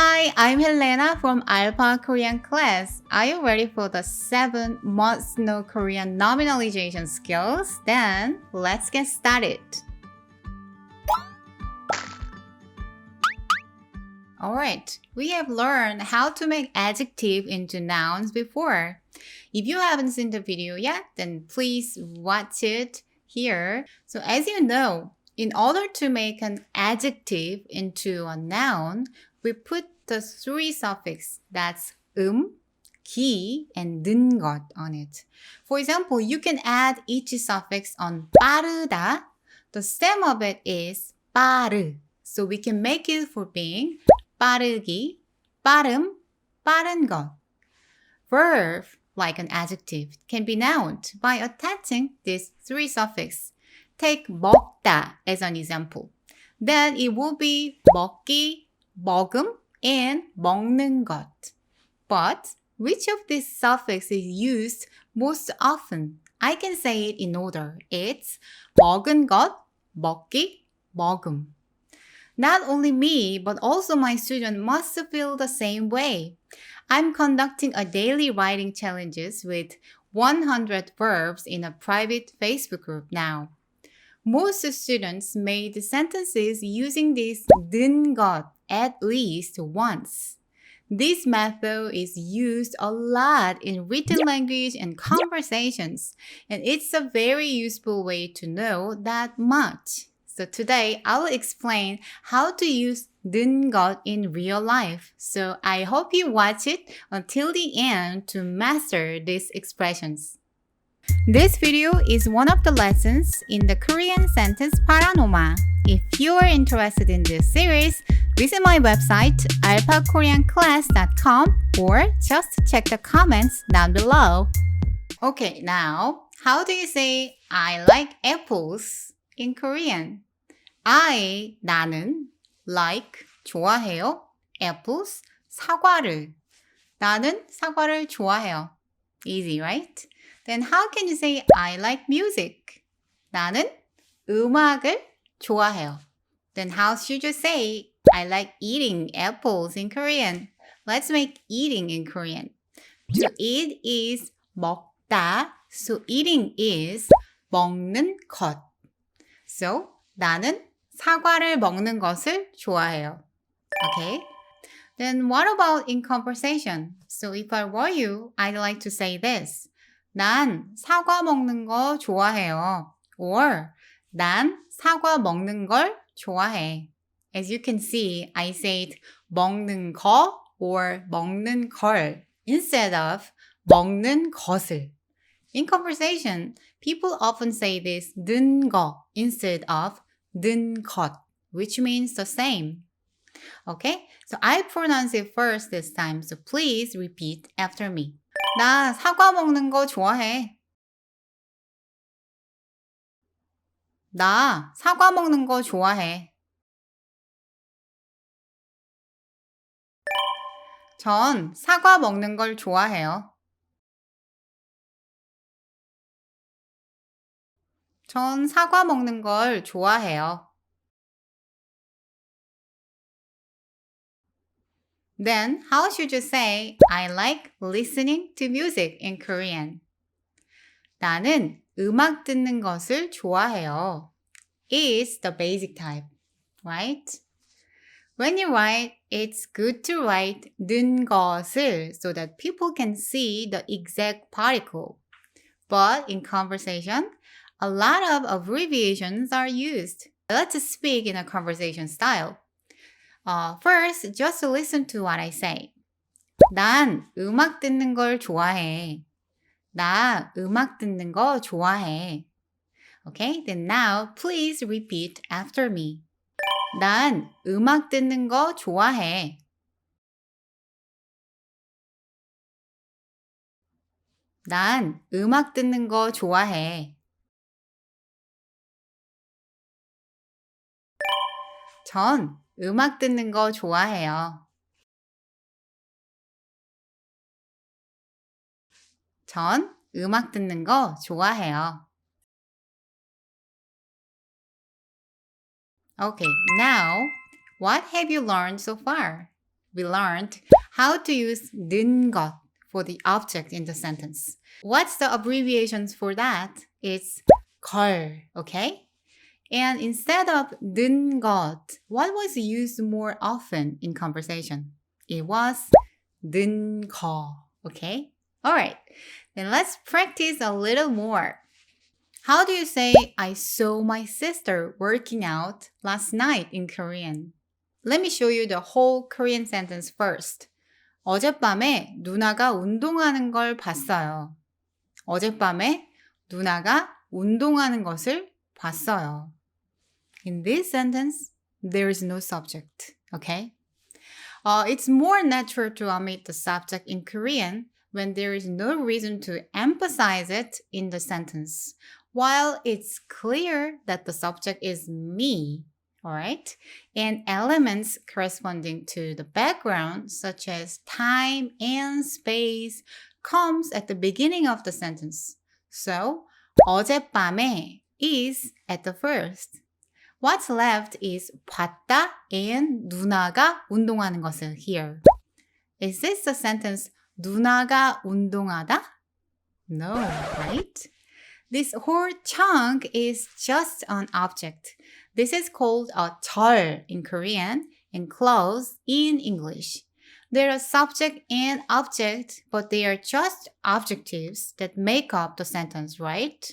Hi, I'm Helena from Alpha Korean class. Are you ready for the 7 must-know Korean nominalization skills? Then, let's get started. Alright, we have learned how to make adjective into nouns before. If you haven't seen the video yet, then please watch it here. So as you know, in order to make an adjective into a noun, we put the 3 suffix that's 기, and 는 것 on it. For example, you can add each suffix on 빠르다. The stem of it is 빠르. So we can make it for being 빠르기, 빠름, 빠른 것. Verb, like an adjective, can be noun by attaching these 3 suffix. Take 먹다 as an example. Then it will be 먹기, 먹음, and 먹는 것. But which of these suffix is used most often? I can say it in order. It's 먹은 것, 먹기, 먹음. Not only me, but also my student must feel the same way. I'm conducting a daily writing challenges with 100 verbs in a private Facebook group now. Most students made sentences using this 는 것 at least once. This method is used a lot in written language and conversations, and it's a very useful way to know that much. So today, I will explain how to use 는 것 in real life. So I hope you watch it until the end to master these expressions. This video is one of the lessons in the Korean sentence Paranoma. If you are interested in this series, visit my website alphakoreanclass.com or just check the comments down below. Okay, now, how do you say I like apples in Korean? 나는 like 좋아해요. apples 사과를. 나는 사과를 좋아해요. Easy, right? Then how can you say I like music? 나는 음악을 좋아해요. Then how should you say I like eating apples in Korean? Let's make eating in Korean. To eat is 먹다. So eating is 먹는 것. So 나는 사과를 먹는 것을 좋아해요. Okay? Then what about in conversation? So if I were you, I'd like to say this. 난 사과 먹는 거 좋아해요. Or 난 사과 먹는 걸 좋아해. As you can see, I said 먹는 거 or 먹는 걸 instead of 먹는 것을. In conversation, people often say this 는 거 instead of 는 것, which means the same. Okay, so I pronounce it first this time, so please repeat after me. 나 사과 먹는 거 좋아해. 나 사과 먹는 거 좋아해. 전 사과 먹는 걸 좋아해요. 전 사과 먹는 걸 좋아해요. Then, how should you say I like listening to music in Korean? 나는 음악 듣는 것을 좋아해요. Is the basic type, right? When you write, it's good to write 는 것을 so that people can see the exact particle. But in conversation, a lot of abbreviations are used. Let's speak in a conversation style. First, just listen to what I say. 난 음악 듣는 걸 좋아해. 나 음악 듣는 거 좋아해. Okay, then now please repeat after me. 난 음악 듣는 거 좋아해. 난 음악 듣는 거 좋아해. 전 음악 듣는 거 좋아해요. 전 음악 듣는 거 좋아해요. Okay, now, what have you learned so far? we learned how to use 는 것 for the object in the sentence. What's the abbreviations for that? It's 걸, okay? And instead of 는 것, what was used more often in conversation? It was 는 거, okay? Alright, then let's practice a little more. How do you say I saw my sister working out last night in Korean? Let me show you the whole Korean sentence first. 어젯밤에 누나가 운동하는 걸 봤어요. 어젯밤에 누나가 운동하는 것을 봤어요. In this sentence, there is no subject, okay? It's more natural to omit the subject in Korean when there is no reason to emphasize it in the sentence, while it's clear that the subject is me, alright? And elements corresponding to the background, such as time and space, comes at the beginning of the sentence. So, 어젯밤에 is at the first. What's left is 봤다 and 누나가 운동하는 것을 here. Is this the sentence 누나가 운동하다? No, right? This whole chunk is just an object. This is called a 절 in Korean and clause in English. They're a subject and object, but they are just adjectives that make up the sentence, right?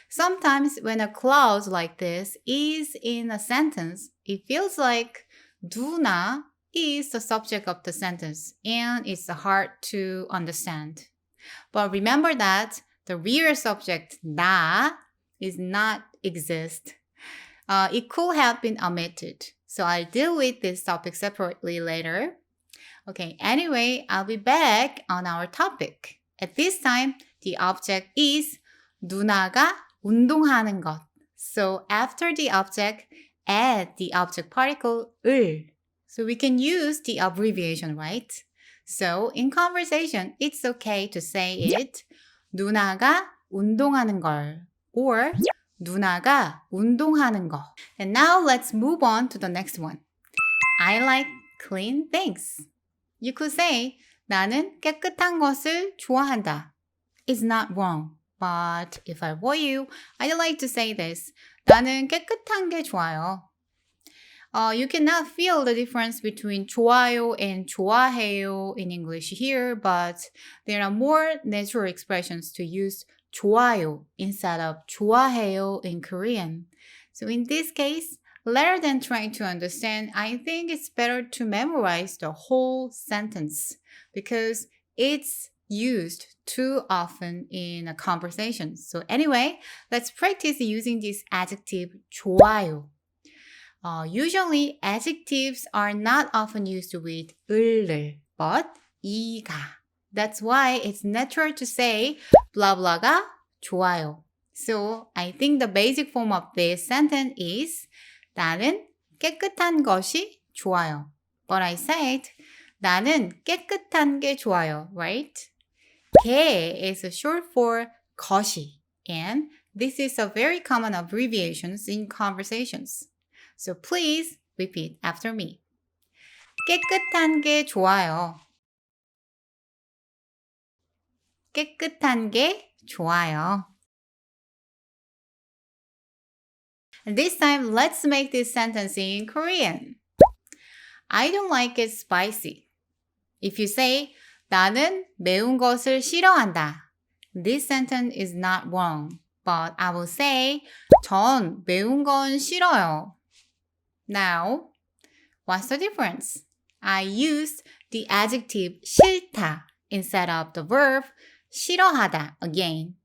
Sometimes when a clause like this is in a sentence, it feels like 누나 is the subject of the sentence and it's hard to understand. But remember that the real subject 나 is not exist. It could have been omitted. So I'll deal with this topic separately later. Okay, anyway, I'll be back on our topic. At this time, the object is 누나가 운동하는 것. So after the object, add the object particle 을. So we can use the abbreviation, right? So in conversation, it's okay to say it 누나가 운동하는 걸 or 누나가 운동하는 거. And now let's move on to the next one. I like clean things. You could say 나는 깨끗한 것을 좋아한다. It's not wrong. But if I were you, I'd like to say this. 나는 깨끗한 게 좋아요. You cannot feel the difference between 좋아요 and 좋아해요 in English here, but there are more natural expressions to use 좋아요 instead of 좋아해요 in Korean. So in this case, rather than trying to understand, I think it's better to memorize the whole sentence because it's used too often in a conversation. So anyway, let's practice using this adjective 좋아요. Usually, adjectives are not often used with 을을, but 이가. That's why it's natural to say blah blah가 좋아요. So I think the basic form of this sentence is 나는 깨끗한 것이 좋아요. But I said 나는 깨끗한 게 좋아요, right? 게 is short for 것이, and this is a very common abbreviation in conversations. So please repeat after me. 깨끗한 게 좋아요. 깨끗한 게 좋아요. And this time, let's make this sentence in Korean. I don't like it spicy. If you say 나는 매운 것을 싫어한다. This sentence is not wrong, but I will say 전 매운 건 싫어요. Now, what's the difference? I used the adjective 싫다 instead of the verb 싫어하다 again.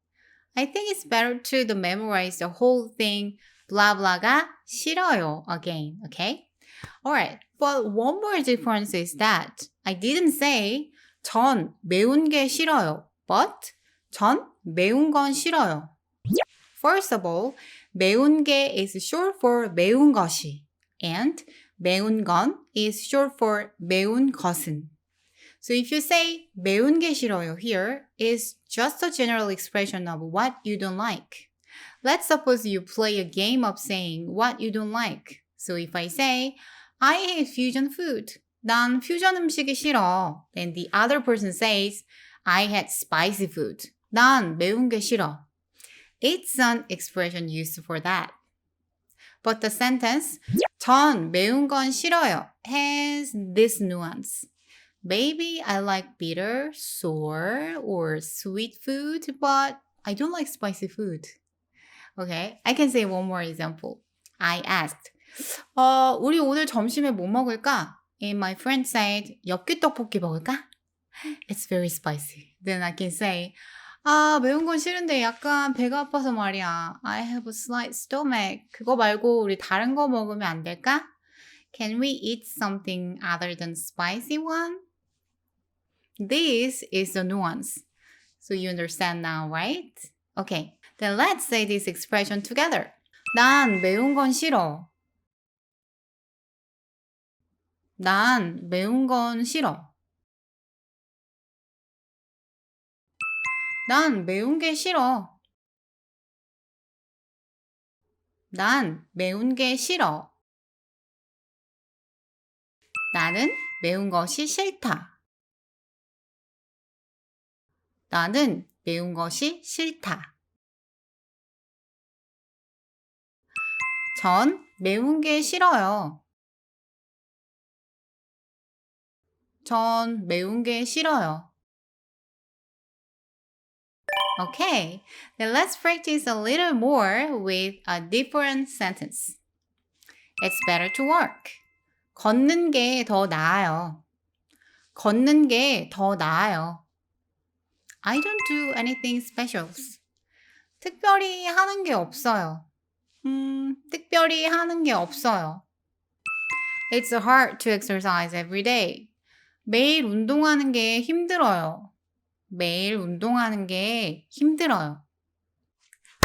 I think it's better to memorize the whole thing blah blah가 싫어요 again, okay? Alright, but one more difference is that I didn't say 전 매운 게 싫어요, but 전 매운 건 싫어요. First of all, 매운 게 is short for 매운 것이, and 매운 건 is short for 매운 것은. So if you say 매운 게 싫어요 here, is just a general expression of what you don't like. Let's suppose you play a game of saying what you don't like. So if I say, I hate fusion food, 난 퓨전 음식이 싫어. Then the other person says, I had spicy food. 난 매운 게 싫어. It's an expression used for that. But the sentence, 전 매운 건 싫어요, has this nuance. Maybe I like bitter, sour, or sweet food, but I don't like spicy food. Okay, I can say one more example. I asked, 우리 오늘 점심에 뭐 먹을까? And my friend said, 엽기 떡볶이 먹을까? It's very spicy. Then I can say, 매운 건 싫은데 약간 배가 아파서 말이야. I have a slight stomach. 그거 말고 우리 다른 거 먹으면 안 될까? Can we eat something other than spicy one? This is the nuance. So you understand now, right? Okay, then let's say this expression together. 난 매운 건 싫어. 난 매운 건 싫어. 난 매운 게 싫어. 난 매운 게 싫어. 나는 매운 것이 싫다. 나는 매운 것이 싫다. 전 매운 게 싫어요. 전 매운 게 싫어요. Okay, then let's practice a little more with a different sentence. It's better to walk. 걷는 게 더 나아요. 걷는 게 더 나아요. I don't do anything special. 특별히 하는 게 없어요. 특별히 하는 게 없어요. It's hard to exercise every day. 매일 운동하는 게 힘들어요. 매일 운동하는 게 힘들어요.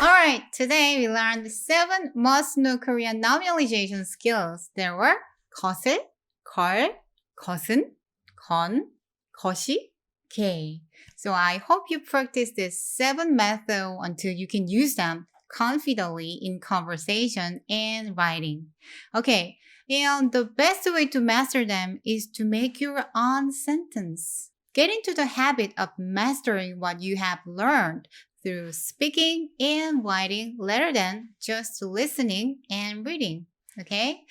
Alright, today we learned 7 must-know Korean nominalization skills. There were 것을, 걸, 것은, 건, 것이, 게. So I hope you practice this 7 methods until you can use them confidently in conversation and writing. Okay, and the best way to master them is to make your own sentence. Get into the habit of mastering what you have learned through speaking and writing rather than just listening and reading. Okay?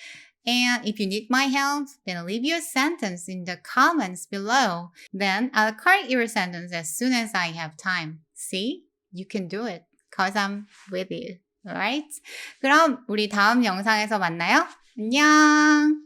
And if you need my help, then leave your sentence in the comments below. Then I'll correct your sentence as soon as I have time. See? You can do it. Cause I'm with you. Alright? 그럼 우리 다음 영상에서 만나요. 안녕!